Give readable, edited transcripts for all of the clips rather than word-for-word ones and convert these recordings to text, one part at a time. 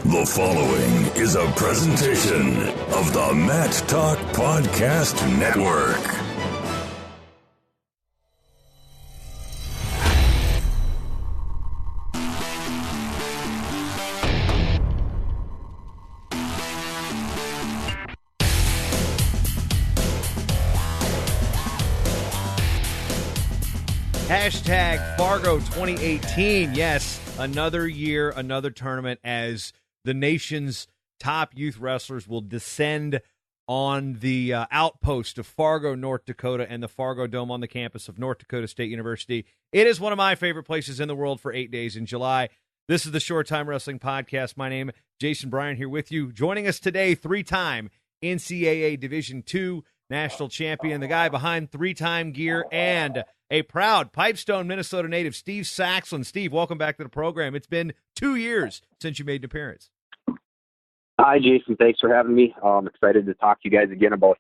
The following is a presentation of the Matt Talk Podcast Network. Hashtag Fargo 2018. Yes, another year, another tournament as the nation's top youth wrestlers will descend on the outpost of Fargo, North Dakota, and the Fargo Dome on the campus of North Dakota State University. It is one of my favorite places in the world for 8 days in July. This is the Short Time Wrestling Podcast. My name is Jason Bryan here with you. Joining us today, three-time NCAA Division II national champion, the guy behind three-time gear, and a proud Pipestone, Minnesota native, Steve Saxlund. Steve, welcome back to the program. It's been 2 years since you made an appearance. Hi, Jason. Thanks for having me. I'm excited to talk to you guys again about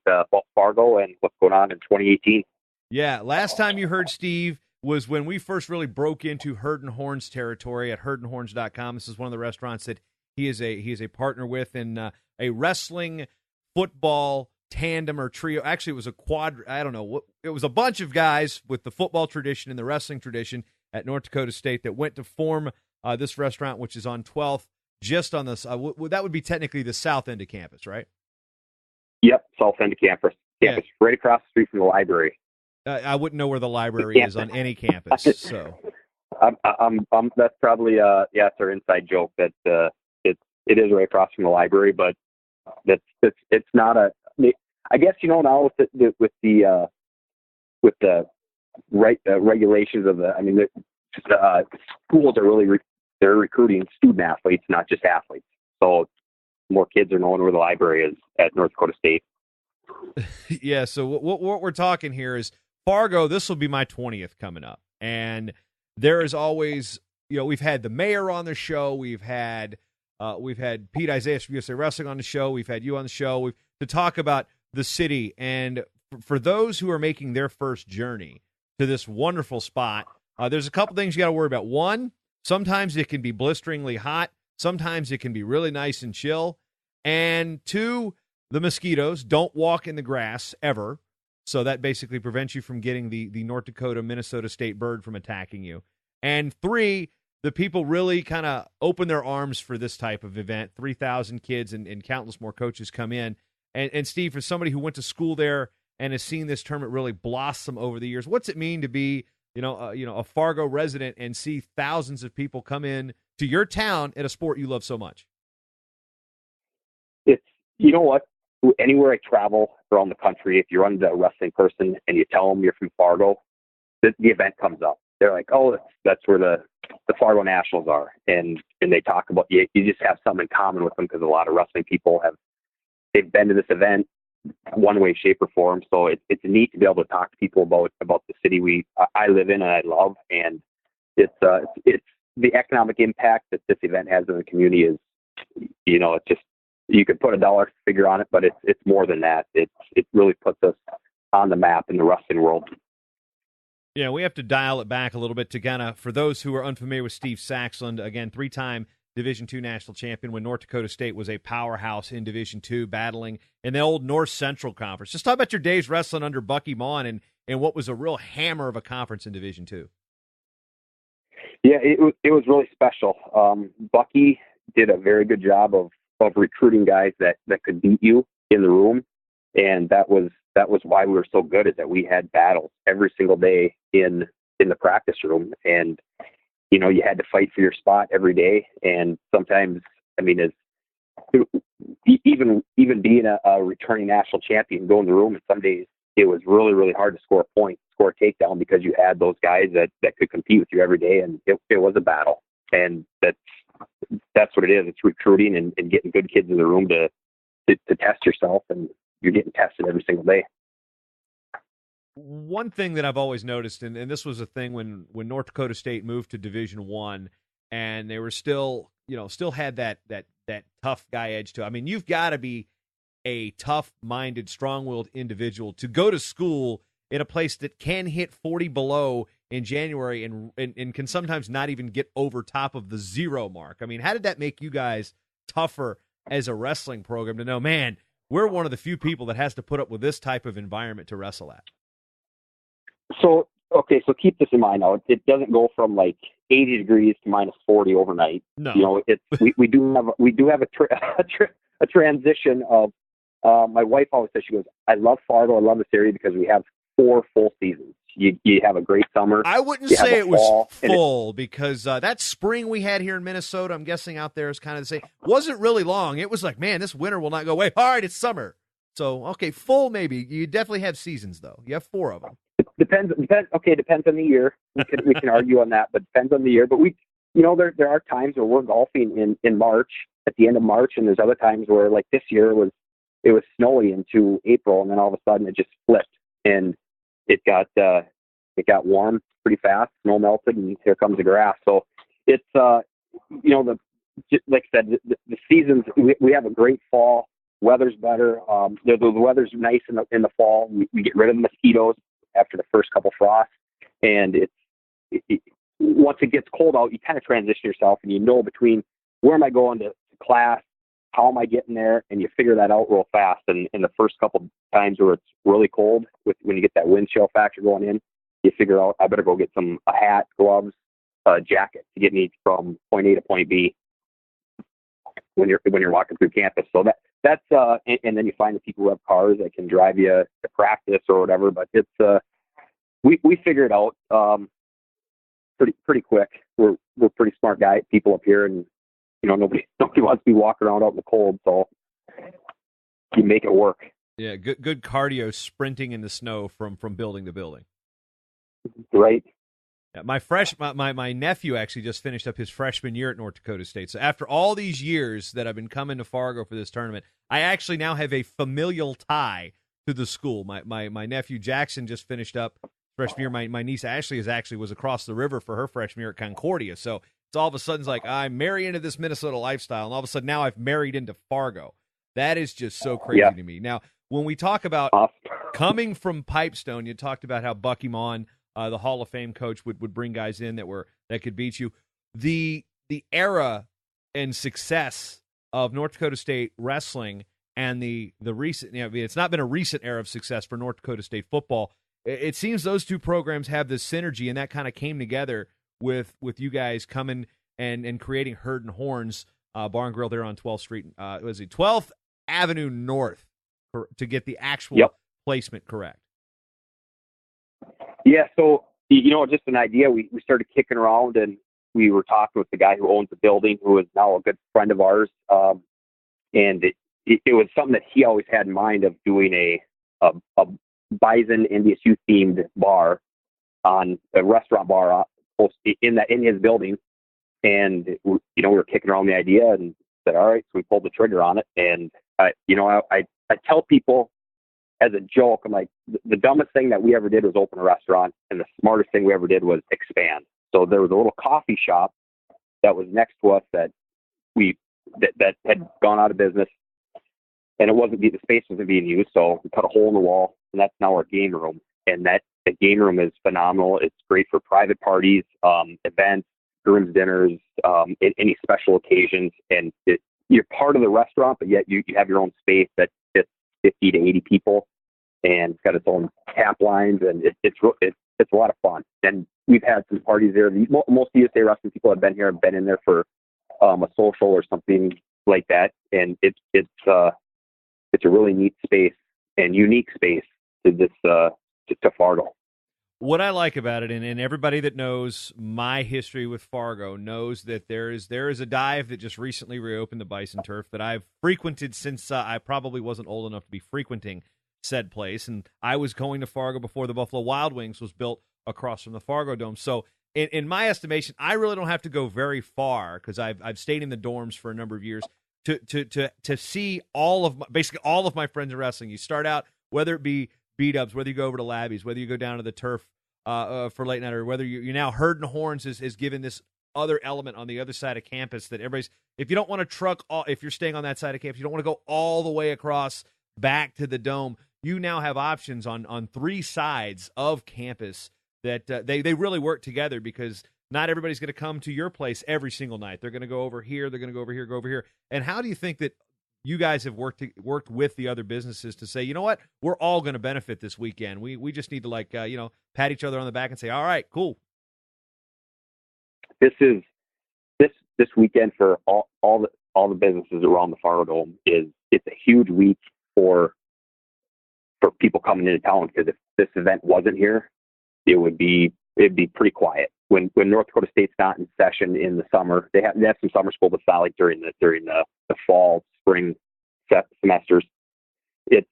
Fargo and what's going on in 2018. Yeah, last time you heard Steve was when we first really broke into Herd and Horns territory at herdandhorns.com. This is one of the restaurants that he is a partner with in a wrestling, football tandem or trio. Actually, it was a quad. I don't know what. It was a bunch of guys with the football tradition and the wrestling tradition at North Dakota State that went to form this restaurant, which is on 12th. Just on this, that would be technically the south end of campus, right? Yep, south end of campus, right across the street from the library. I wouldn't know where the library is on any campus, so. That's probably it's our inside joke that it is right across from the library, but it's not a. I guess now with the regulations of the schools are really. They're recruiting student athletes, not just athletes. So more kids are knowing where the library is at North Dakota State. Yeah, so what we're talking here is Fargo. This will be my 20th coming up. And there is always, we've had the mayor on the show. We've had Pete Isaiah from USA Wrestling on the show. We've had you on the show to talk about the city. And for those who are making their first journey to this wonderful spot, there's a couple things you got to worry about. One, sometimes it can be blisteringly hot. Sometimes it can be really nice and chill. And two, the mosquitoes don't walk in the grass ever. So that basically prevents you from getting the North Dakota, Minnesota State bird from attacking you. And three, the people really kind of open their arms for this type of event. 3,000 kids and countless more coaches come in. And Steve, for somebody who went to school there and has seen this tournament really blossom over the years, what's it mean to be a Fargo resident and see thousands of people come in to your town at a sport you love so much? It's, what, anywhere I travel around the country, if you're a wrestling person and you tell them you're from Fargo, the event comes up. They're like, oh, that's where the Fargo Nationals are. And they talk about, you just have something in common with them because a lot of wrestling people they've been to this event one way, shape, or form. So it's neat to be able to talk to people about the city I live in and I love, and it's the economic impact that this event has in the community is, it's just, you could put a dollar figure on it, but it's more than that. It really puts us on the map in the wrestling world. Yeah, we have to dial it back a little bit to kind of, for those who are unfamiliar with Steve Saxlund, again, three-time Division II national champion when North Dakota State was a powerhouse in Division II, battling in the old North Central Conference. Just talk about your days wrestling under Bucky Maughan and what was a real hammer of a conference in Division II. Yeah, it was really special. Bucky did a very good job of recruiting guys that could beat you in the room, and that was why we were so good, is that we had battles every single day in the practice room, and you had to fight for your spot every day. And sometimes, even being a returning national champion, go in the room, and some days it was really, really hard to score a takedown, because you had those guys that could compete with you every day, and it was a battle. And that's what it is. It's recruiting and getting good kids in the room to test yourself, and you're getting tested every single day. One thing that I've always noticed, and this was a thing when North Dakota State moved to Division I, and they were still had that tough guy edge to it. I mean, you've got to be a tough-minded, strong-willed individual to go to school in a place that can hit 40 below in January and can sometimes not even get over top of the 0 mark. I mean, how did that make you guys tougher as a wrestling program to know, man, we're one of the few people that has to put up with this type of environment to wrestle at. So, okay, so keep this in mind now. It doesn't go from like 80 degrees to minus 40 overnight. No. You know, we do have a transition of, my wife always says, she goes, I love Fargo. I love this area because we have 4 full seasons. You have a great summer. I wouldn't say it was full because that spring we had here in Minnesota, I'm guessing out there is kind of the same. Wasn't really long. It was like, man, this winter will not go away. All right, it's summer. So, okay, full maybe. You definitely have seasons, though. You have 4 of them. Depends. Okay, depends on the year. We can argue on that, but depends on the year. But there are times where we're golfing in March, at the end of March, and there's other times where, like this year, it was snowy into April, and then all of a sudden it just flipped, and it got warm pretty fast. Snow melted, and here comes the grass. So it's like I said, the seasons. We have a great fall. Weather's better. The weather's nice in the fall. We get rid of the mosquitoes after the first couple frosts, and once it gets cold out, you kind of transition yourself, and between where am I going to class, how am I getting there, and you figure that out real fast. And in the first couple times where it's really cold, when you get that wind chill factor going in, you figure out I better go get a hat, gloves, a jacket to get me from point A to point B when you're walking through campus. So that's and then you find the people who have cars that can drive you to practice or whatever. But it's we figure it out pretty quick. We're pretty smart people up here, and nobody wants to be walking around out in the cold, so you make it work. Yeah, good cardio sprinting in the snow from building to building. Right. Yeah, my nephew actually just finished up his freshman year at North Dakota State. So after all these years that I've been coming to Fargo for this tournament, I actually now have a familial tie to the school. My nephew Jackson just finished up freshman year. My niece Ashley was across the river for her freshman year at Concordia. So it's all of a sudden like I'm married into this Minnesota lifestyle, and all of a sudden now I've married into Fargo. That is just so crazy to me. Now, when we talk about coming from Pipestone, you talked about how Bucky Mon, the Hall of Fame coach, would bring guys in that could beat you. The era and success of North Dakota State wrestling and the recent, it's not been a recent era of success for North Dakota State football. It seems those two programs have this synergy, and that kind of came together with you guys coming and creating Herd and Horns Bar and Grill there on 12th Street. Was it 12th Avenue North to get the actual placement correct? Yeah, so, just an idea. We started kicking around, and we were talking with the guy who owns the building, who is now a good friend of ours. And it was something that he always had in mind of doing a Bison NDSU themed bar, on a restaurant bar in his building. And, we were kicking around the idea and said, all right, so we pulled the trigger on it. And, I tell people as a joke, I'm like, the dumbest thing that we ever did was open a restaurant, and the smartest thing we ever did was expand. So there was a little coffee shop that was next to us that had gone out of business, and the space wasn't being used. So we cut a hole in the wall, and that's now our game room. And the game room is phenomenal. It's great for private parties, events, groom's dinners, any special occasions. And you're part of the restaurant, but yet you have your own space that fits 50 to 80 people, and it's got its own tap lines, and it's a lot of fun. And we've had some parties there. Most USA wrestling people have been in there for a social or something like that, and it's a really neat space and unique space to this to Fargo. What I like about it, and everybody that knows my history with Fargo knows that there is a dive that just recently reopened, the Bison Turf, that I've frequented since I probably wasn't old enough to be frequenting said place. And I was going to Fargo before the Buffalo Wild Wings was built across from the Fargo Dome. So in my estimation, I really don't have to go very far, because I've stayed in the dorms for a number of years to see basically all of my friends in wrestling. You start out, whether it be B-dubs, whether you go over to Labby's, whether you go down to the turf for late night, or whether you now Herd and Horns is given this other element on the other side of campus that everybody's, if you don't want to if you're staying on that side of campus, you don't want to go all the way across back to the dome, you now have options on 3 sides of campus that they really work together, because not everybody's going to come to your place every single night. They're going to go over here. They're going to go over here. And how do you think that you guys have worked with the other businesses to say, you know what, we're all going to benefit this weekend. We just need to pat each other on the back and say, all right, cool. This weekend for all the businesses around the Fargo Dome it's a huge week for people coming into town, because if this event wasn't here, it'd be pretty quiet. When North Dakota State's not in session in the summer, they have some summer school, but not like during the fall, spring semesters. It's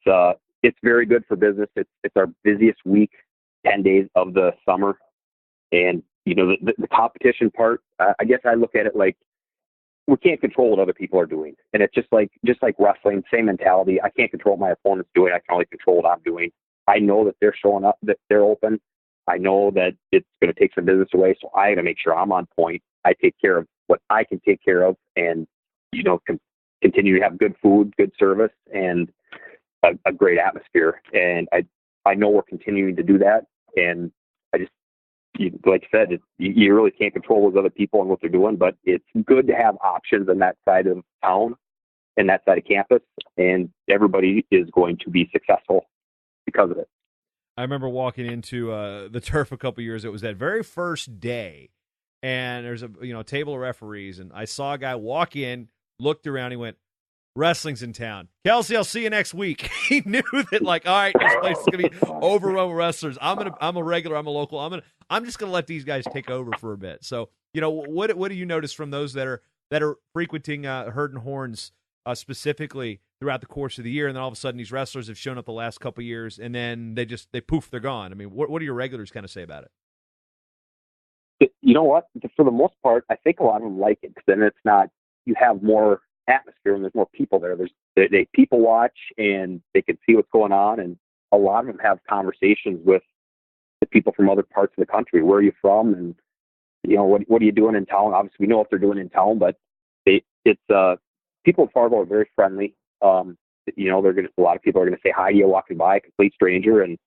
very good for business. It's our busiest week, 10 days of the summer, and the competition part. I guess I look at it like we can't control what other people are doing, and it's just like wrestling, same mentality. I can't control what my opponent's doing. I can only control what I'm doing. I know that they're showing up, that they're open. I know that it's going to take some business away, so I got to make sure I'm on point. I take care of what I can take care of, and continue to have good food, good service, and a great atmosphere. And I know we're continuing to do that. And I just, like I said, you really can't control those other people and what they're doing, but it's good to have options on that side of town and that side of campus, and everybody is going to be successful because of it. I remember walking into the turf a couple years. It was that very first day, and there's a table of referees, and I saw a guy walk in, looked around, he went, "Wrestling's in town. Kelsey, I'll see you next week." He knew that, like, all right, this place is gonna be overrun with wrestlers. I'm a regular. I'm a local. I'm just gonna let these guys take over for a bit. So, what do you notice from those that are frequenting Herd and Horns specifically throughout the course of the year, and then all of a sudden these wrestlers have shown up the last couple of years, and then they poof, they're gone. I mean, what do your regulars kind of say about it? You know what? For the most part, I think a lot of them like it, because then it's not, you have more atmosphere and there's more people there. They people watch and they can see what's going on, and a lot of them have conversations with the people from other parts of the country. Where are you from? And what are you doing in town? Obviously, we know what they're doing in town, but people in Fargo are very friendly. A lot of people are gonna say hi to you walking by, a complete stranger, and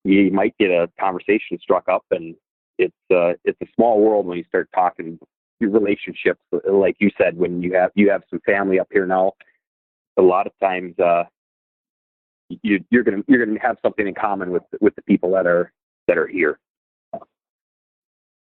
you might get a conversation struck up. And it's a small world when you start talking your relationships. Like you said, when you have some family up here now, a lot of times you're gonna have something in common with the people that are here.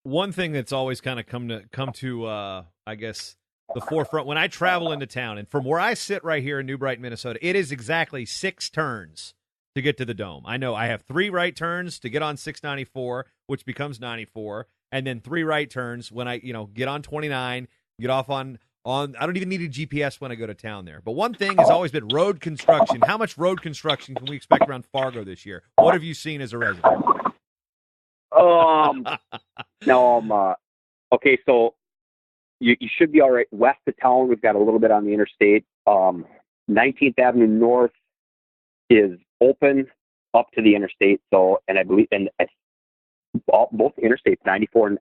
One thing that's always kind of come to I guess the forefront when I travel into town, and from where I sit right here in New Brighton, Minnesota, it is exactly 6 turns to get to the Dome. I know I have 3 right turns to get on 694, which becomes 94, and then 3 right turns when I get on 29, get off on I don't even need a GPS when I go to town there. But one thing has always been road construction. How much road construction can we expect around Fargo this year? What have you seen as a resident? Okay, so you should be all right. West of town, we've got a little bit on the interstate. 19th Avenue North is open up to the interstate. So, and I believe, both interstates, 94 and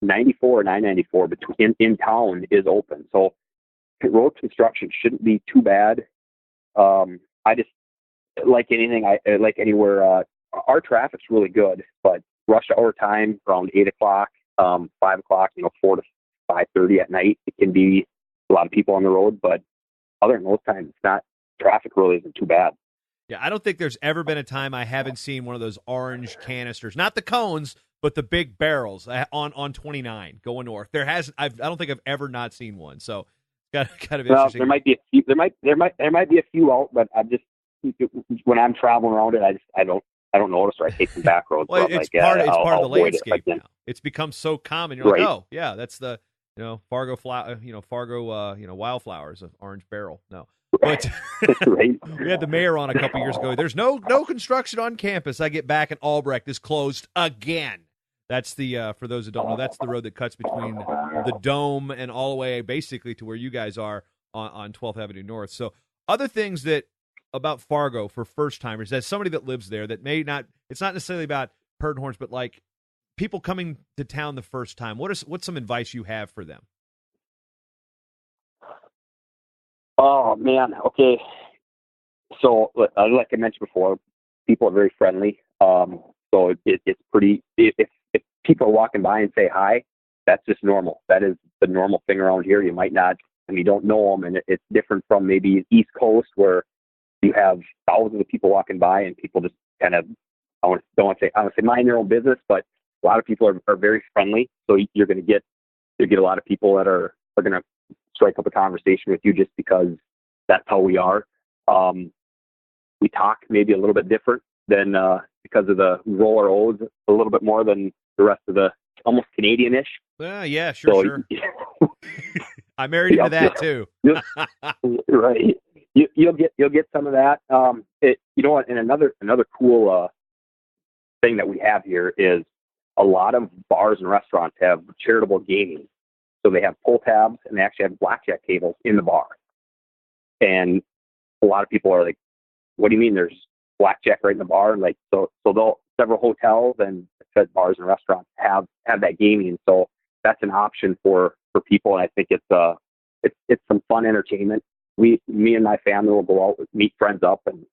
994 in town is open. So road construction shouldn't be too bad. I just, like anything, like anywhere, our traffic's really good, but rush hour time around 8 o'clock, 5 o'clock, 4 to 5:30 at night, it can be a lot of people on the road, but other than those times, it's not, traffic really isn't too bad. Yeah, I don't think there's ever been a time I haven't seen one of those orange canisters, not the cones, but the big barrels on 29 going north. I don't think I've ever not seen one. So kind of interesting. There might be a few. There might be a few out, but I'm just, when I'm traveling around it, I don't notice, or I take some back roads. Well, it's part of the landscape now. It's become so common. You're like, oh yeah, that's the Fargo wildflowers, an orange barrel. No. But right. We had the mayor on a couple years ago. There's no construction on campus. I get back and Albrecht is closed again. That's the for those that don't know, that's the road that cuts between the Dome and all the way basically to where you guys are on 12th Avenue North. So other things that about Fargo for first timers, as somebody that lives there, that may not, it's not necessarily about Herd and Horns, but like people coming to town the first time. What's some advice you have for them? Oh man, okay. So like I mentioned before, people are very friendly. So it's pretty. If people are walking by and say hi, that's just normal. That is the normal thing around here. You might not, you don't know them, and it's different from maybe East Coast where you have thousands of people walking by and people just kind of, I want to say mind their own business, but a lot of people are very friendly. So you're going to get a lot of people that are going to strike up a conversation with you just because that's how we are. We talk maybe a little bit different than because of the roll our O's a little bit more than the rest of the almost Canadian-ish. Yeah, sure, so, sure. I married into that too. Right. You'll get some of that. You know what? And another cool thing that we have here is a lot of bars and restaurants have charitable gaming. So they have pull tabs and they actually have blackjack tables in the bar. And a lot of people are like, "What do you mean? There's blackjack right in the bar?" And like, so several hotels and bars and restaurants have that gaming. So that's an option for people. And I think it's some fun entertainment. Me and my family will go out, meet friends up, and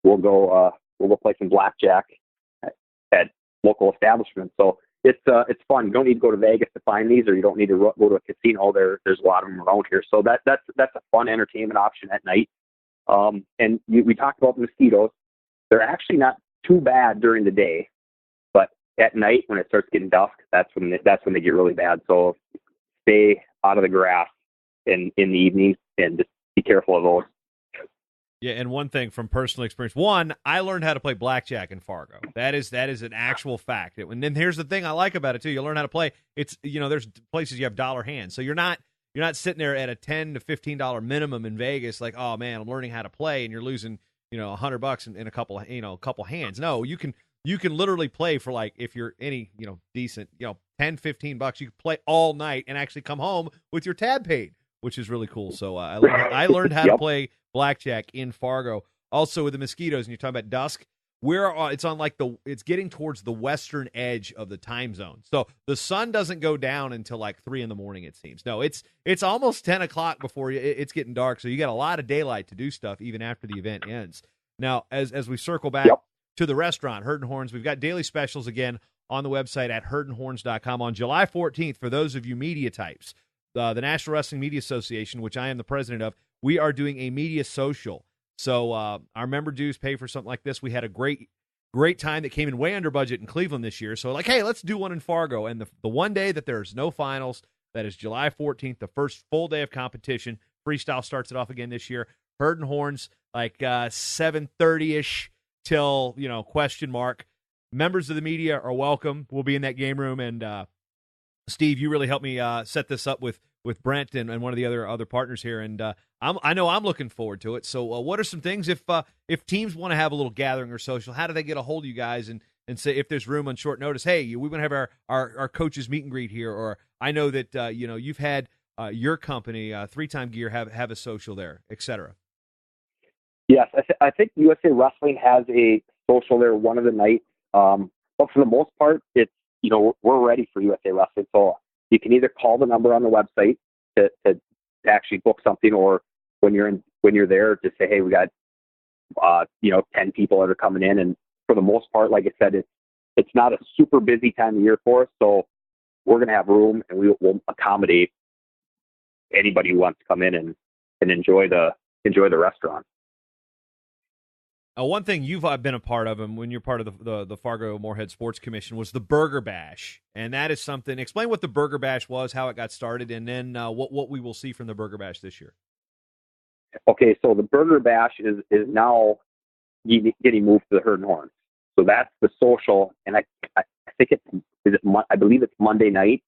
we'll go play some blackjack at local establishments. So it's fun. You don't need to go to Vegas to find these, or you don't need to go to a casino. There's a lot of them around here. So that's a fun entertainment option at night. And we talked about the mosquitoes. They're actually not too bad during the day, but at night when it starts getting dusk, that's when they get really bad. So stay out of the grass in the evening and just be careful of those. Yeah, and one thing from personal experience, one, I learned how to play blackjack in Fargo. That is an actual fact. And then here's the thing I like about it too. You learn how to play. It's there's places you have dollar hands, so you're not sitting there at a $10 to $15 minimum in Vegas, like, oh man, I'm learning how to play, and you're losing $100 in a couple hands. No, you can literally play for, like, if you're any decent $10, $15, you can play all night and actually come home with your tab paid, which is really cool. So I learned how to play blackjack in Fargo. Also with the mosquitoes, and you're talking about dusk, it's getting towards the western edge of the time zone. So the sun doesn't go down until like 3 a.m, it seems. No, it's almost 10 o'clock before it's getting dark. So you got a lot of daylight to do stuff even after the event ends. Now, as we circle back to the restaurant, Herd and Horns, we've got daily specials again on the website at herdandhorns.com on July 14th. For those of you media types, the National Wrestling Media Association, which I am the president of, we are doing a media social. So our member dues pay for something like this. We had a great time that came in way under budget in Cleveland this year. So like, hey, let's do one in Fargo. And the one day that there's no finals, that is July 14th, the first full day of competition. Freestyle starts it off again this year. Herd and Horns, like 7:30-ish till, question mark. Members of the media are welcome. We'll be in that game room. And Steve, you really helped me set this up with Brent and one of the other partners here. And I know I'm looking forward to it. So what are some things if teams want to have a little gathering or social, how do they get a hold of you guys and say if there's room on short notice, hey, we want to have our coaches meet and greet here, or I know that you've had your company, 3 Time Gear, have a social there, etc. Yes, I think USA Wrestling has a social there one of the nights. But for the most part, it's we're ready for USA Wrestling. So you can either call the number on the website to actually book something, or when you're there, just say, hey, we got 10 people that are coming in. And for the most part, like I said, it's not a super busy time of year for us, so we're going to have room, and we'll accommodate anybody who wants to come in and enjoy the restaurant. One thing you've been a part of, and when you're part of the Fargo Moorhead Sports Commission, was the Burger Bash, and that is something. Explain what the Burger Bash was, how it got started, and then what we will see from the Burger Bash this year. Okay, so the Burger Bash is now getting moved to the Herd and Horns. So that's the social, and I think I believe it's Monday night.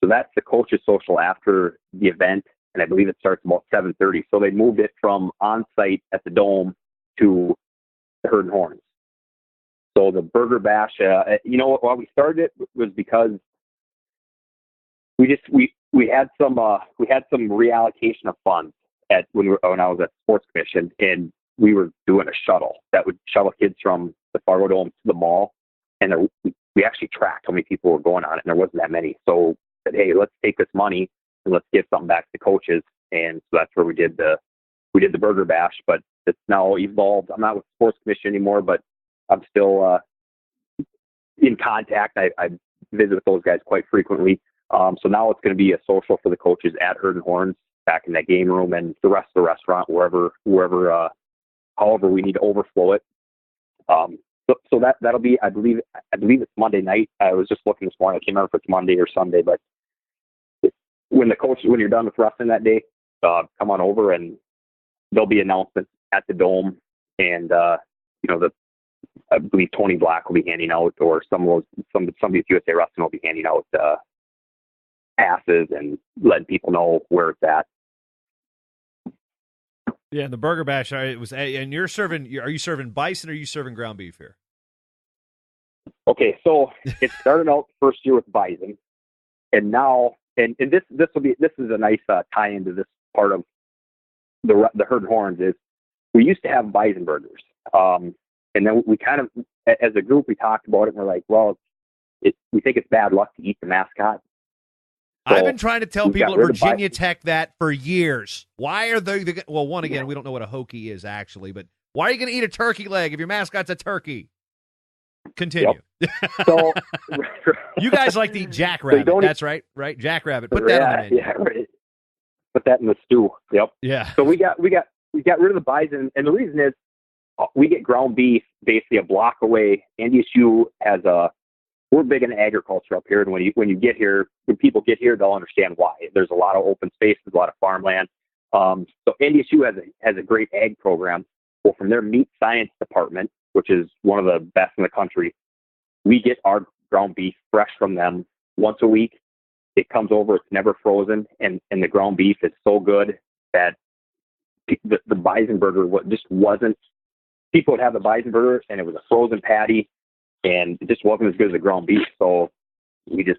So that's the coaches social after the event, and I believe it starts about 7:30. So they moved it from on site at the Dome to the Herd and Horns. So the Burger Bash, why we started it was because we had some reallocation of funds when I was at the Sports Commission, and we were doing a shuttle that would shuttle kids from the Fargo Dome to the mall, and we actually tracked how many people were going on it, and there wasn't that many. So said, hey, let's take this money and let's give something back to coaches, and so that's where we did the Burger Bash. But it's now evolved. I'm not with the Sports Commission anymore, but I'm still in contact. I visit with those guys quite frequently. So now it's going to be a social for the coaches at Herd and Horns back in that game room and the rest of the restaurant, wherever, however we need to overflow it. So that'll be, I believe it's Monday night. I was just looking this morning. I can't remember if it's Monday or Sunday, but when you're done with wrestling that day, come on over and there'll be announcements at the Dome, and I believe Tony Black will be handing out, or somebody at USA Wrestling will be handing out passes and letting people know where it's at. Yeah, and the Burger Bash, and are you serving bison or are you serving ground beef here? Okay, so it started out the first year with bison, and now, and this is a nice tie into this part of the Herd and Horns is we used to have bison burgers, and then we kind of, as a group, we talked about it, and we're like, well, we think it's bad luck to eat the mascot. So I've been trying to tell people at Virginia Tech that for years. Why are they? Well, one, again, we don't know what a hokey is actually, but why are you going to eat a turkey leg if your mascot's a turkey? Continue. Yep. So you guys like to eat jackrabbit. So that's right? Jackrabbit. Put that on the menu. Yeah, right. Put that in the stew. Yep. Yeah. So we got rid of the bison, and the reason is we get ground beef basically a block away. NDSU has we're big in agriculture up here, and when people get here, they'll understand why. There's a lot of open spaces, a lot of farmland. So NDSU has a great ag program. Well, from their meat science department, which is one of the best in the country, we get our ground beef fresh from them once a week. It comes over, it's never frozen, and the ground beef is so good that the bison burger just wasn't. People would have the bison burger, and it was a frozen patty, and it just wasn't as good as the ground beef. So we just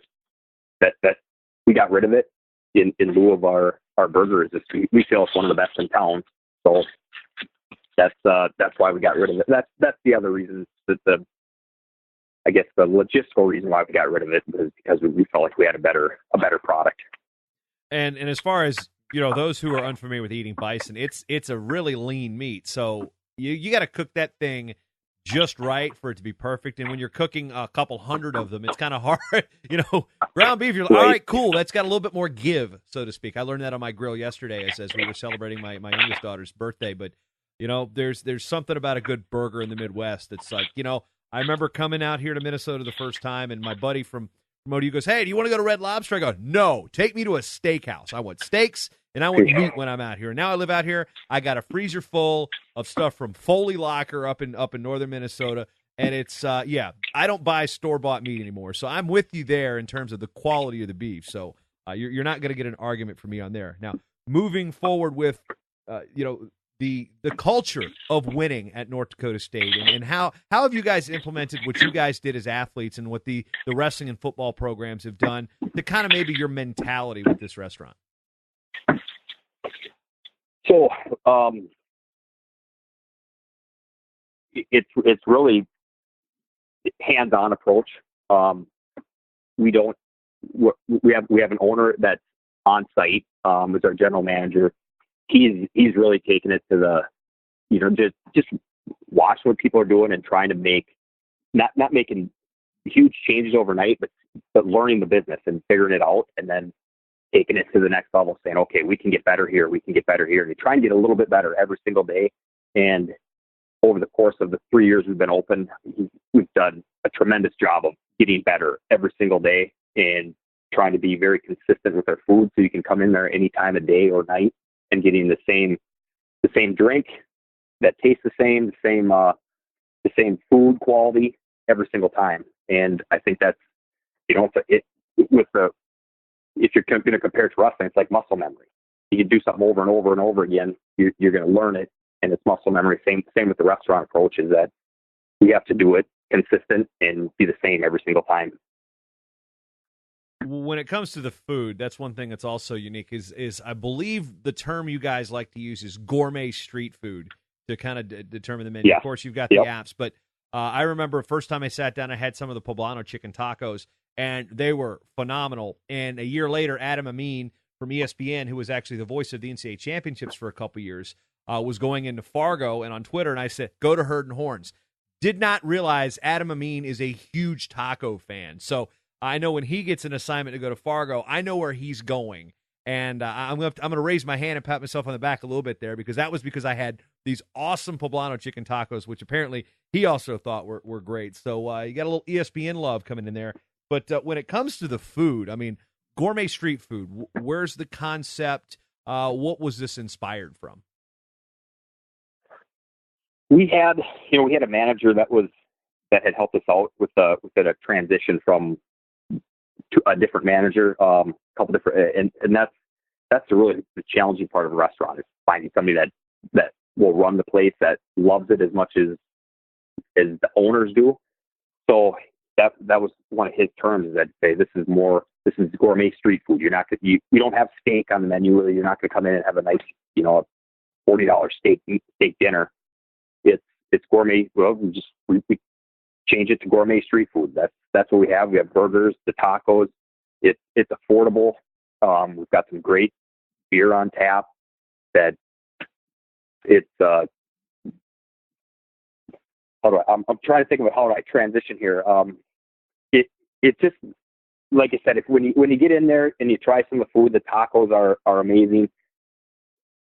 we got rid of it in lieu of our burgers. We feel it's one of the best in town. So that's why we got rid of it. That's the other reason that the logistical reason why we got rid of it is because we felt like we had a better product. And as far as those who are unfamiliar with eating bison, it's a really lean meat. So you got to cook that thing just right for it to be perfect. And when you're cooking a couple hundred of them, it's kind of hard. Ground beef, you're like, all right, cool. That's got a little bit more give, so to speak. I learned that on my grill yesterday as we were celebrating my youngest daughter's birthday. But, there's something about a good burger in the Midwest that's like, I remember coming out here to Minnesota the first time, and my buddy from ODU goes, hey, do you want to go to Red Lobster? I go, no, take me to a steakhouse. I want steaks, and I want meat when I'm out here. And now I live out here. I got a freezer full of stuff from Foley Locker up in northern Minnesota, and it's, I don't buy store-bought meat anymore. So I'm with you there in terms of the quality of the beef. So you're not going to get an argument from me on there. Now, moving forward with, the culture of winning at North Dakota State, and how have you guys implemented what you guys did as athletes and what the wrestling and football programs have done to kind of maybe your mentality with this restaurant? So it's really hands-on approach. We have an owner that's on site, as our general manager. He's really taken it to the, just watch what people are doing and trying to make, not making huge changes overnight, but learning the business and figuring it out, and then taking it to the next level, saying, okay, we can get better here. We can get better here. And you try and get a little bit better every single day. And over the course of the 3 years we've been open, we've done a tremendous job of getting better every single day and trying to be very consistent with our food. So you can come in there any time of day or night and getting the same drink that tastes the same food quality every single time. And I think that's, if you're going to compare it to wrestling, it's like muscle memory. You can do something over and over and over again. You're going to learn it, and it's muscle memory. Same with the restaurant approach, is that we have to do it consistent and be the same every single time. When it comes to the food, that's one thing that's also unique is I believe the term you guys like to use is gourmet street food to kind of determine the menu. Yeah. Of course, you've got the apps, but I remember first time I sat down, I had some of the poblano chicken tacos, and they were phenomenal. And a year later, Adam Amin from ESPN, who was actually the voice of the NCAA championships for a couple years, was going into Fargo and on Twitter, and I said, go to Herd and Horns. Did not realize Adam Amin is a huge taco fan. So I know when he gets an assignment to go to Fargo, I know where he's going. And I'm going to raise my hand and pat myself on the back a little bit there, because that was because I had these awesome poblano chicken tacos, which apparently he also thought were great. So you got a little ESPN love coming in there. But when it comes to the food, I mean, gourmet street food, where's the concept? What was this inspired from? We had a manager that had helped us out with a transition from to a different manager, couple different, and that's really the challenging part of a restaurant, is finding somebody that will run the place, that loves it as much as the owners do. So that was one of his terms, is that say this is gourmet street food. We don't have steak on the menu. Really, you're not going to come in and have a nice $40 steak dinner. It's gourmet. Well, we change it to gourmet street food. That's what we have. We have burgers, the tacos. It's affordable. We've got some great beer on tap. That it's. I'm trying to think of how do I transition here. It just, like I said, when you get in there and you try some of the food, the tacos are amazing,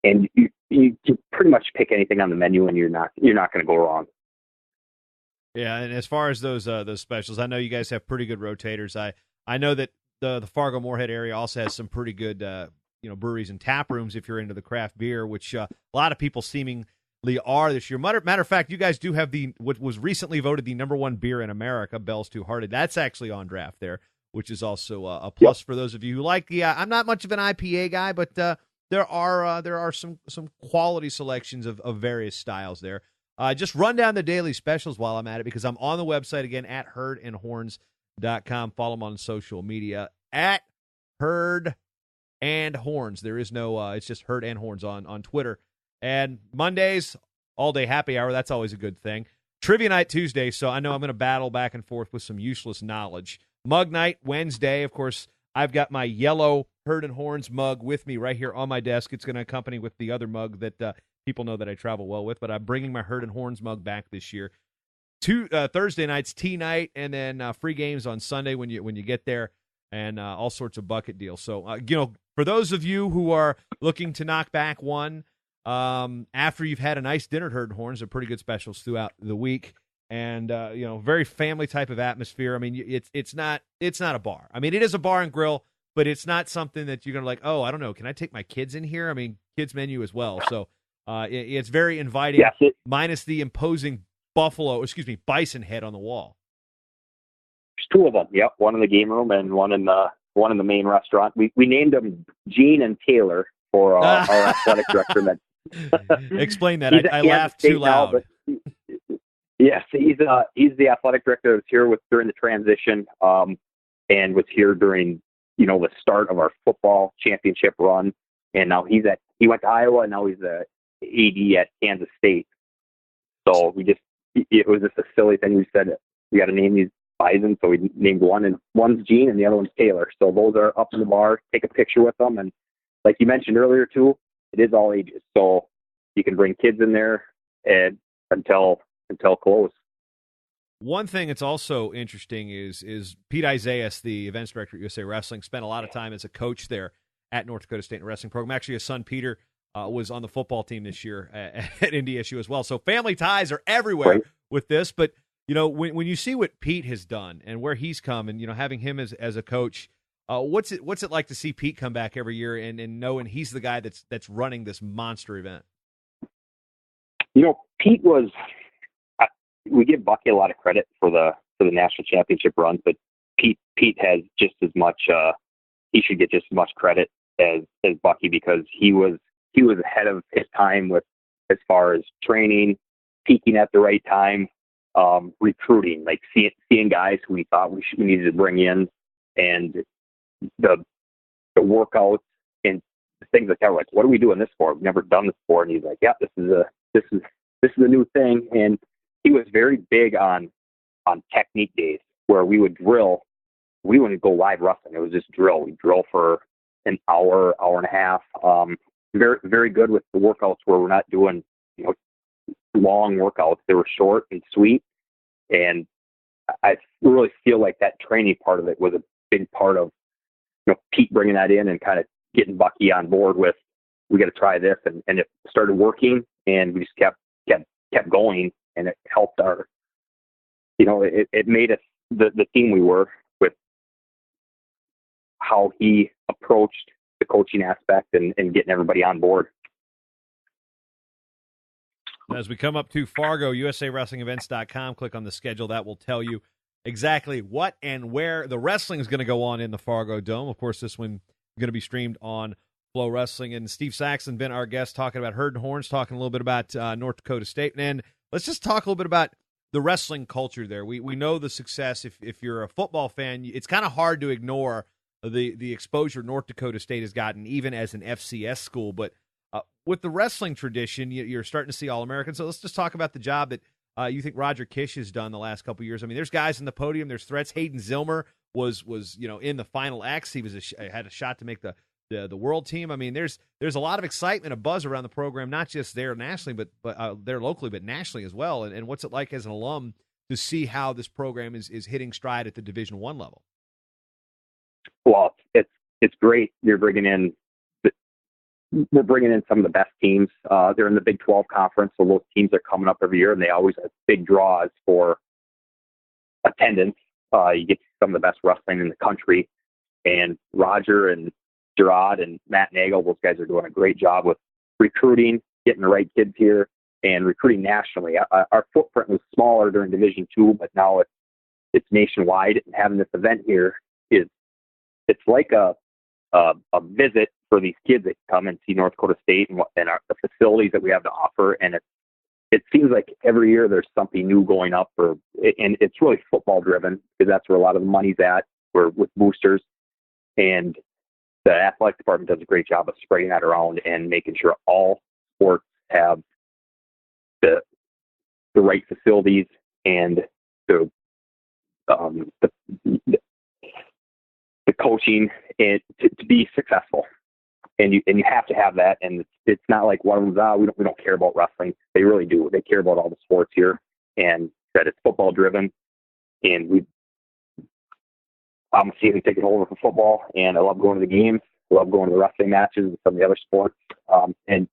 and you can pretty much pick anything on the menu, and you're not going to go wrong. Yeah, and as far as those specials, I know you guys have pretty good rotators. I know that the Fargo Moorhead area also has some pretty good breweries and tap rooms if you're into the craft beer, which a lot of people seemingly are this year. Matter of fact, you guys do have what was recently voted the #1 beer in America, Bell's Two Hearted. That's actually on draft there, which is also a plus for those of you who like the. I'm not much of an IPA guy, but there are some quality selections of various styles there. Just run down the daily specials while I'm at it, because I'm on the website again at herdandhorns.com. Follow them on social media at Herd and Horns. There is no, it's just Herd and Horns on Twitter. And Mondays, all day happy hour. That's always a good thing. Trivia night Tuesday, so I know I'm going to battle back and forth with some useless knowledge. Mug night Wednesday, of course. I've got my yellow Herd and Horns mug with me right here on my desk. It's going to accompany with the other mug that people know that I travel well with, but I'm bringing my Herd and Horns mug back this year. Thursday nights, tea night, and then free games on Sunday when you get there, and all sorts of bucket deals. So, for those of you who are looking to knock back one after you've had a nice dinner at Herd and Horns, they're pretty good specials throughout the week, and very family type of atmosphere. I mean, it's not a bar. I mean, it is a bar and grill, but it's not something that you're gonna I don't know, can I take my kids in here? I mean, kids menu as well. So it's very inviting, yes, minus the imposing bison head on the wall. There's two of them. Yep, one in the game room and one in the main restaurant. We named them Gene and Taylor for our athletic director. Explain that. I laughed too loud. Now, yes, he's the athletic director that was here during the transition, and was here during the start of our football championship run. And now he went to Iowa, and now he's the AD at Kansas State. So it was just a silly thing. We said we got to name these bison, so we named one, and one's Gene and the other one's Taylor. So those are up in the bar. Take a picture with them, and like you mentioned earlier too, it is all ages, so you can bring kids in there and until close. One thing that's also interesting is Pete Isaias, the events director at USA Wrestling, spent a lot of time as a coach there at North Dakota State Wrestling Program. Actually, his son Peter was on the football team this year at NDSU as well. So family ties are everywhere with this. But when you see what Pete has done and where he's come, and having him as a coach, what's it like to see Pete come back every year and knowing he's the guy that's running this monster event? Pete was. We give Bucky a lot of credit for the national championship run, but Pete has just as much. He should get just as much credit as Bucky, because he was ahead of his time as far as training, peaking at the right time, recruiting, like seeing guys who we thought we needed to bring in, and the workouts and things like that. We're like, what are we doing this for? We've never done this before. And he's like, yeah, this is a new thing. And he was very big on technique days where we would drill. We wouldn't go live wrestling. It was just drill. We'd drill for an hour and a half. Very, very good with the workouts where we're not doing, long workouts. They were short and sweet. And I really feel like that training part of it was a big part of, Pete bringing that in and kind of getting Bucky on board with, we got to try this. And it started working, and we just kept going, and it helped our, it made us the team we were, with how he approached the coaching aspect and getting everybody on board. As we come up to Fargo, USAWrestlingEvents.com, click on the schedule. That will tell you exactly what and where the wrestling is going to go on in the Fargo Dome. Of course, this one is going to be streamed on Flow Wrestling. And Steve Saxlund been our guest, talking about Herd and Horns, talking a little bit about North Dakota State. And let's just talk a little bit about the wrestling culture there. We know the success. If you're a football fan, it's kind of hard to ignore the exposure North Dakota State has gotten, even as an FCS school. But with the wrestling tradition, you're starting to see All-Americans. So let's just talk about the job that you think Roger Kish has done the last couple of years. I mean, there's guys in the podium. There's threats. Hayden Zilmer was in the Final X. He had a shot to make the world team. I mean, there's a lot of excitement, a buzz around the program, not just there nationally, but there locally, but nationally as well. And what's it like as an alum to see how this program is hitting stride at the Division I level? Well, it's great. We're bringing in some of the best teams. They're in the Big 12 conference, so those teams are coming up every year, and they always have big draws for attendance. You get some of the best wrestling in the country, and Roger and Gerard and Matt Nagel, those guys are doing a great job with recruiting, getting the right kids here, and recruiting nationally. Our footprint was smaller during Division II, but now it's nationwide, and having this event here it's like a visit for these kids that come and see North Dakota State and the facilities that we have to offer. And it seems like every year there's something new going up, and it's really football driven, because that's where a lot of the money's at. We're with boosters, and the athletic department does a great job of spreading that around and making sure all sports have the right facilities and the coaching and to be successful. And you have to have that. And it's not like one of them's, we don't care about wrestling. They really do. They care about all the sports here, and that it's football driven. And I'm a season ticket holder for football, and I love going to the games. I love going to the wrestling matches and some of the other sports. And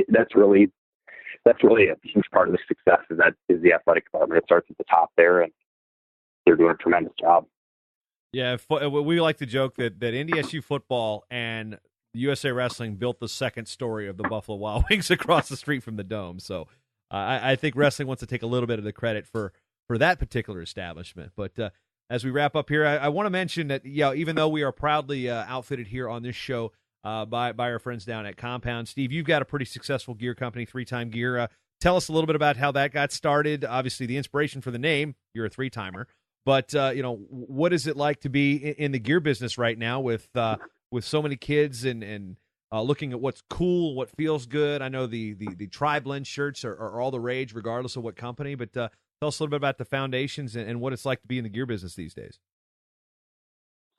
that's really a huge part of the success is the athletic department. It starts at the top there, and they're doing a tremendous job. Yeah, we like to joke that NDSU football and USA Wrestling built the second story of the Buffalo Wild Wings across the street from the Dome. So I think wrestling wants to take a little bit of the credit for that particular establishment. But as we wrap up here, I want to mention that even though we are proudly outfitted here on this show by our friends down at Compound, Steve, you've got a pretty successful gear company, 3-Time Gear. Tell us a little bit about how that got started. Obviously, the inspiration for the name, you're a 3-timer. But, what is it like to be in the gear business right now with so many kids and looking at what's cool, what feels good? I know the tri-blend shirts are all the rage regardless of what company, but tell us a little bit about the foundations and what it's like to be in the gear business these days.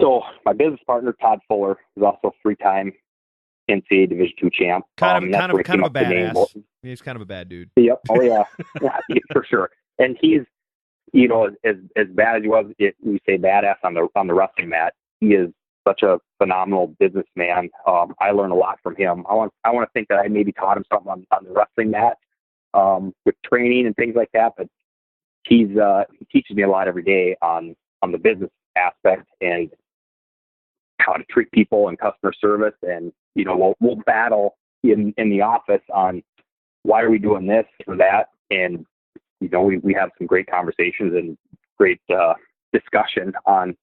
So my business partner, Todd Fuller, is also a 3-time NCAA Division II champ. Kind of a badass. He's kind of a bad dude. Yep. Oh, yeah. Yeah, for sure. And he's, as bad as he was, we say badass on the wrestling mat, he is such a phenomenal businessman. I learned a lot from him. I want to think that I maybe taught him something on the wrestling mat with training and things like that. But he teaches me a lot every day on the business aspect and how to treat people and customer service. And we'll battle in the office on why are we doing this or that, and we have some great conversations and great discussion on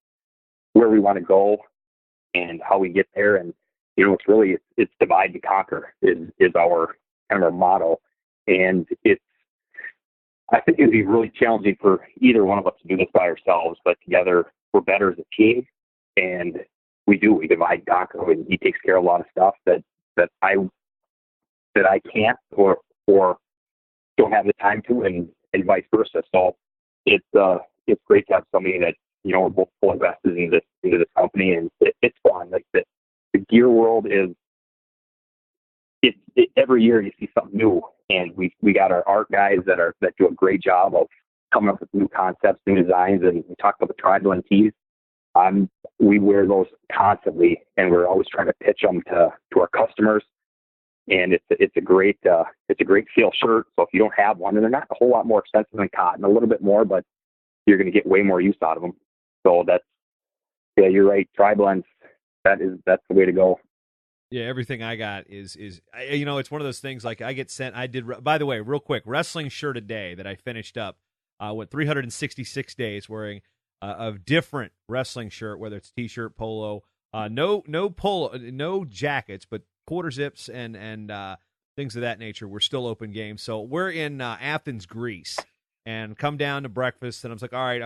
where we want to go and how we get there. And, it's divide to conquer is our kind of our motto. And I think it'd be really challenging for either one of us to do this by ourselves, but together we're better as a team. And we divide and conquer. And he takes care of a lot of stuff that I can't or don't have the time to, and vice versa. So it's great to have somebody that we're both full invested into this company, and it's fun. Like the gear world is every year you see something new, and we got our art guys that do a great job of coming up with new concepts, new designs, and we talked about the tri-blend tees. We wear those constantly, and we're always trying to pitch them to our customers. And it's a great feel shirt. So if you don't have one, and they're not a whole lot more expensive than cotton, a little bit more, but you're going to get way more use out of them. So you're right. Tri-blends, that's the way to go. Yeah, everything I got is it's one of those things like I get sent. By the way, real quick, wrestling shirt a day that I finished up. Went 366 days wearing a different wrestling shirt, whether it's t-shirt, polo, no polo, no jackets, but quarter zips and things of that nature. We're still open game. So we're in Athens, Greece, and come down to breakfast, and I was like, all right,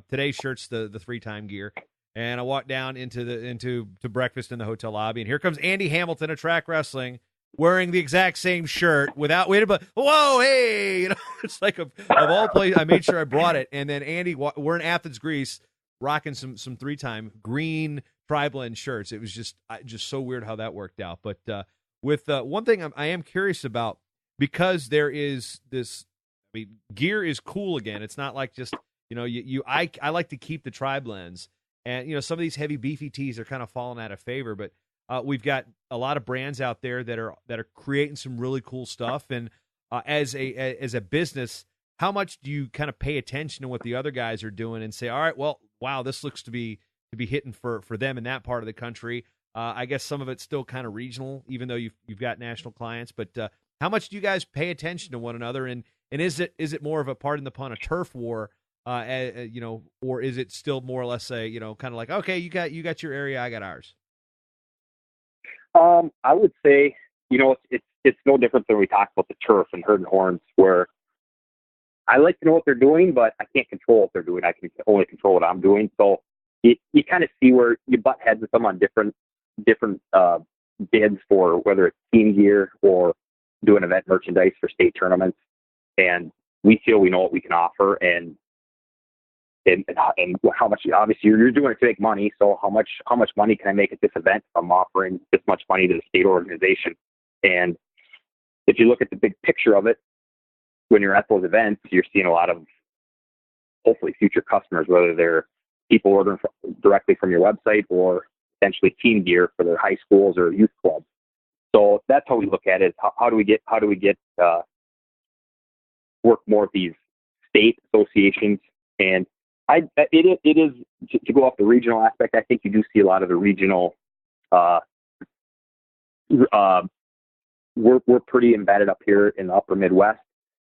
today's shirt's the 3-time gear. And I walked down into breakfast in the hotel lobby, and here comes Andy Hamilton of Track Wrestling wearing the exact same shirt without waiting. But whoa, hey, it's like of all places. I made sure I brought it, and then Andy, we're in Athens, Greece, rocking some 3-time green tri-blend shirts. It was just so weird how that worked out. But with one thing I am curious about, because there is this. I mean, gear is cool again. It's not like just I like to keep the tri-blends. And, some of these heavy, beefy tees are kind of falling out of favor, but we've got a lot of brands out there that are creating some really cool stuff. And as a business, how much do you kind of pay attention to what the other guys are doing and say, all right, well, wow, this looks to be hitting for them in that part of the country. I guess some of it's still kind of regional, even though you've got national clients. But how much do you guys pay attention to one another? And is it more of a, pardon the pun, a turf war? Or is it still more or less kind of like, okay, you got your area, I got ours? I would say, it's no different than we talked about the turf and Herd and Horns, where I like to know what they're doing, but I can't control what they're doing. I can only control what I'm doing. So you kind of see where you butt heads with them on different bids for whether it's team gear or doing event merchandise for state tournaments. And we feel we know what we can offer, and how much, obviously you're doing it to make money. So how much money can I make at this event if I'm offering this much money to the state organization? And if you look at the big picture of it, when you're at those events, you're seeing a lot of hopefully future customers, whether they're people ordering directly from your website or potentially team gear for their high schools or youth clubs. So that's how we look at it. How do we get work more with these state associations? And it is to go off the regional aspect. I think you do see a lot of the regional. We're pretty embedded up here in the upper Midwest,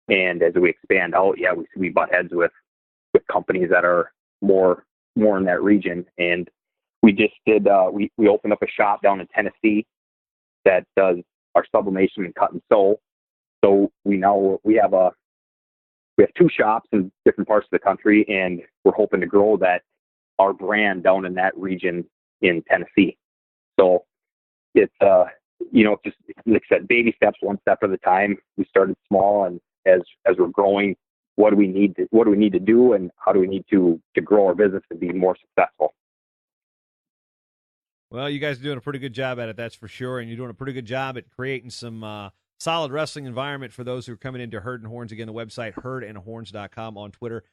and as we expand out, we butt heads with companies that are more in that region. And we just did we opened up a shop down in Tennessee that does our sublimation and cut and sew. So we have 2 shops in different parts of the country, and we're hoping to grow our brand down in that region in Tennessee. So it's just like I said, baby steps, one step at a time. We started small, and as we're growing, what do we need to do, and how do we need to grow our business and be more successful? Well, you guys are doing a pretty good job at it, that's for sure, and you're doing a pretty good job at creating some solid wrestling environment for those who are coming into Herd and Horns. Again, the website, herdandhorns.com, on Twitter,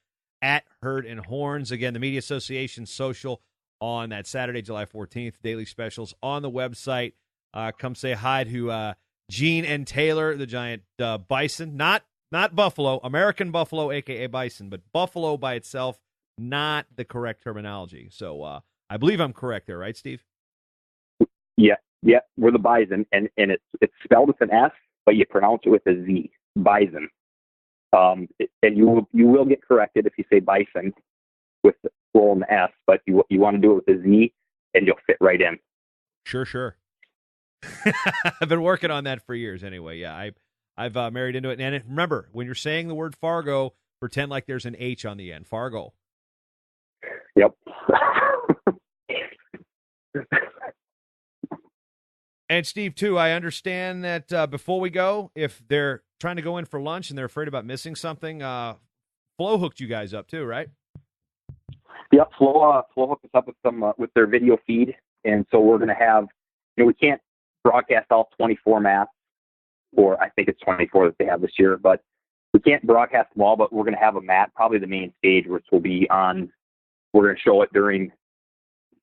at Herd and Horns. Again, the Media Association social on that Saturday, July 14th, daily specials on the website. Come say hi to Gene and Taylor, the giant bison, not buffalo, American buffalo, a.k.a. bison, but buffalo by itself, not the correct terminology. So I believe I'm correct there, right, Steve? Yeah, we're the bison, and it's spelled with an S, but you pronounce it with a Z, bison. And you will get corrected if you say bison with the roll and the S, but you want to do it with a Z, and you'll fit right in. Sure. I've been working on that for years anyway. Yeah, I've married into it. And remember, when you're saying the word Fargo, pretend like there's an H on the end. Fargo. Yep. And Steve, too, I understand that before we go, if they're trying to go in for lunch and they're afraid about missing something, Flo hooked you guys up too, right? Yep, Flo hooked us up with with their video feed, and so we're going to have, we can't broadcast all 24 mats, or I think it's 24 that they have this year, but we can't broadcast them all, but we're going to have them at probably the main stage, which will be on. We're going to show it during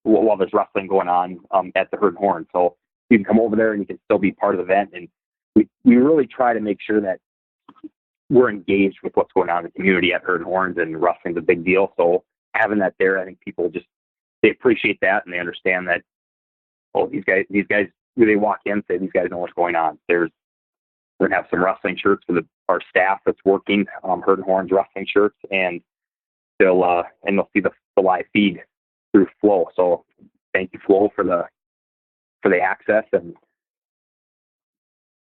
while there's wrestling going on at the Herd and Horn. So you can come over there and you can still be part of the event. And we really try to make sure that we're engaged with what's going on in the community at Herd and Horns, and wrestling's a big deal. So having that there, I think people they appreciate that, and they understand that, oh, these guys, they walk in and say, these guys know what's going on. We're going to have some wrestling shirts for our staff that's working, Herd and Horns wrestling shirts, and they'll see the live feed through Flow. So thank you, Flow, for the access, and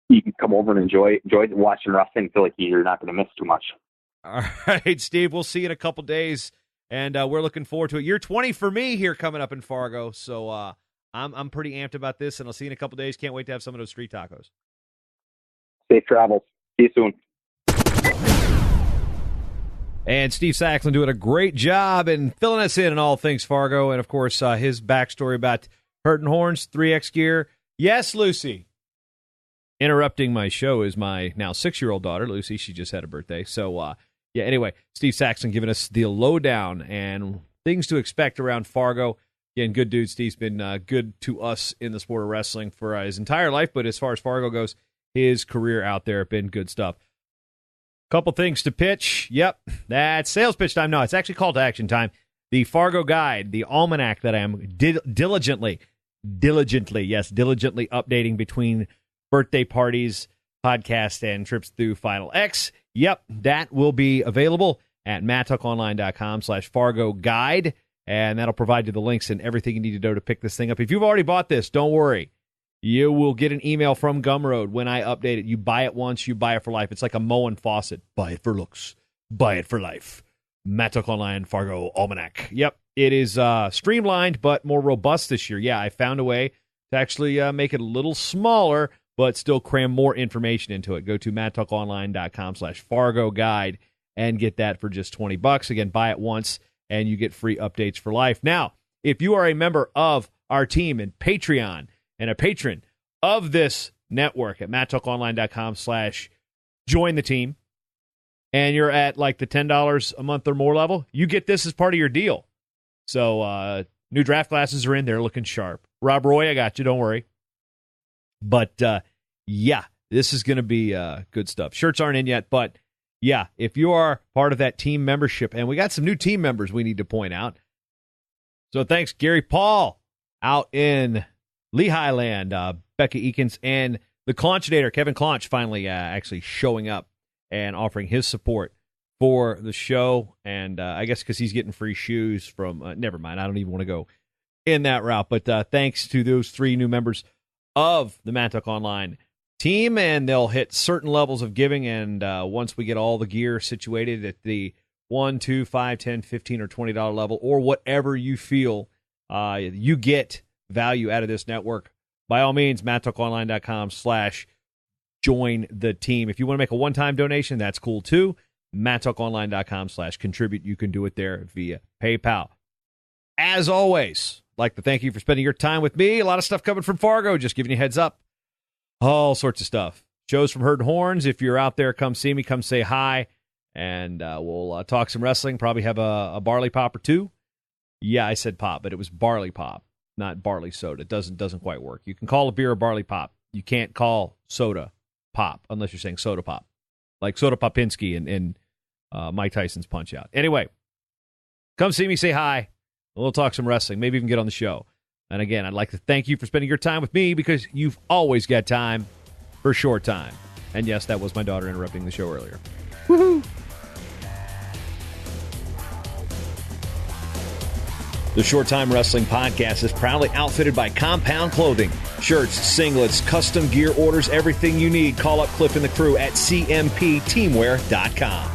you can come over and enjoy watching wrestling. Feel like you're not going to miss too much. All right, Steve, we'll see you in a couple days, and we're looking forward to it. You're 20 for me here coming up in Fargo, so I'm pretty amped about this, and I'll see you in a couple days. Can't wait to have some of those street tacos. Safe travels. See you soon. And Steve Saxlund doing a great job in filling us in on all things Fargo, and of course his backstory about Herd and Horns, 3X gear. Yes, Lucy. Interrupting my show is my now 6-year-old daughter, Lucy. She just had a birthday. So, anyway, Steve Saxlund giving us the lowdown and things to expect around Fargo. Again, good dude. Steve's been good to us in the sport of wrestling for his entire life, but as far as Fargo goes, his career out there, been good stuff. Couple things to pitch. Yep, that's sales pitch time. No, it's actually call to action time. The Fargo Guide, the almanac that I am diligently updating between birthday parties, podcasts, and trips through Final X. Yep, that will be available at mattalkonline.com/Fargo Guide, and that'll provide you the links and everything you need to know to pick this thing up. If you've already bought this, don't worry. You will get an email from Gumroad when I update it. You buy it once, you buy it for life. It's like a Moen faucet. Buy it for looks. Buy it for life. Matt Tuck Online Fargo Almanac. Yep, it is streamlined but more robust this year. Yeah, I found a way to actually make it a little smaller but still cram more information into it. Go to mattalkonline.com/Fargo Guide and get that for just $20. Again, buy it once and you get free updates for life. Now, if you are a member of our team and Patreon and a patron of this network at mattalkonline.com/join the team, and you're at like the $10 a month or more level, you get this as part of your deal. So new draft classes are in there looking sharp. Rob Roy, I got you. Don't worry. But, yeah, this is going to be good stuff. Shirts aren't in yet, but, yeah, if you are part of that team membership, and we got some new team members we need to point out. So thanks, Gary Paul out in Lehigh Land, Becca Eakins, and the Claunchinator, Kevin Claunch, finally actually showing up and offering his support for the show. And I guess because he's getting free shoes from, never mind, I don't even want to go in that route. But thanks to those 3 new members of the Matt Tuck Online team, and they'll hit certain levels of giving. And once we get all the gear situated at the $1, $2, $5, $10, $15, or $20 level, or whatever you feel you get value out of this network, by all means, mattalkonline.com/join the team. If you want to make a one-time donation, that's cool too. mattalkonline.com/contribute. You can do it there via PayPal. As always, I'd like to thank you for spending your time with me. A lot of stuff coming from Fargo, just giving you a heads up. All sorts of stuff. Shows from Herd and Horns. If you're out there, come see me, come say hi, and we'll talk some wrestling. Probably have a barley pop or two. Yeah, I said pop, but it was barley pop, not barley soda. It doesn't quite work. You can call a beer a barley pop. You can't call soda pop unless you're saying soda pop, like Soda Popinski in Mike Tyson's Punch-Out. Anyway, come see me, say hi. We'll talk some wrestling, maybe even get on the show. And again, I'd like to thank you for spending your time with me, because you've always got time for short time. And yes, that was my daughter interrupting the show earlier. Woohoo! The Short Time Wrestling Podcast is proudly outfitted by Compound Clothing. Shirts, singlets, custom gear orders, everything you need. Call up Cliff and the crew at cmpteamwear.com.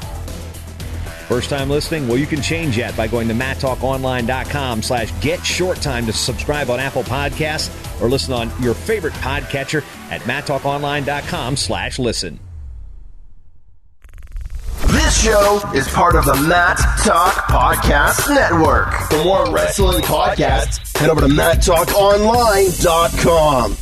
First time listening? Well, you can change that by going to mattalkonline.com/get-short-time to subscribe on Apple Podcasts, or listen on your favorite podcatcher at mattalkonline.com/listen. This show is part of the Matt Talk Podcast Network. For more wrestling podcasts, head over to mattalkonline.com.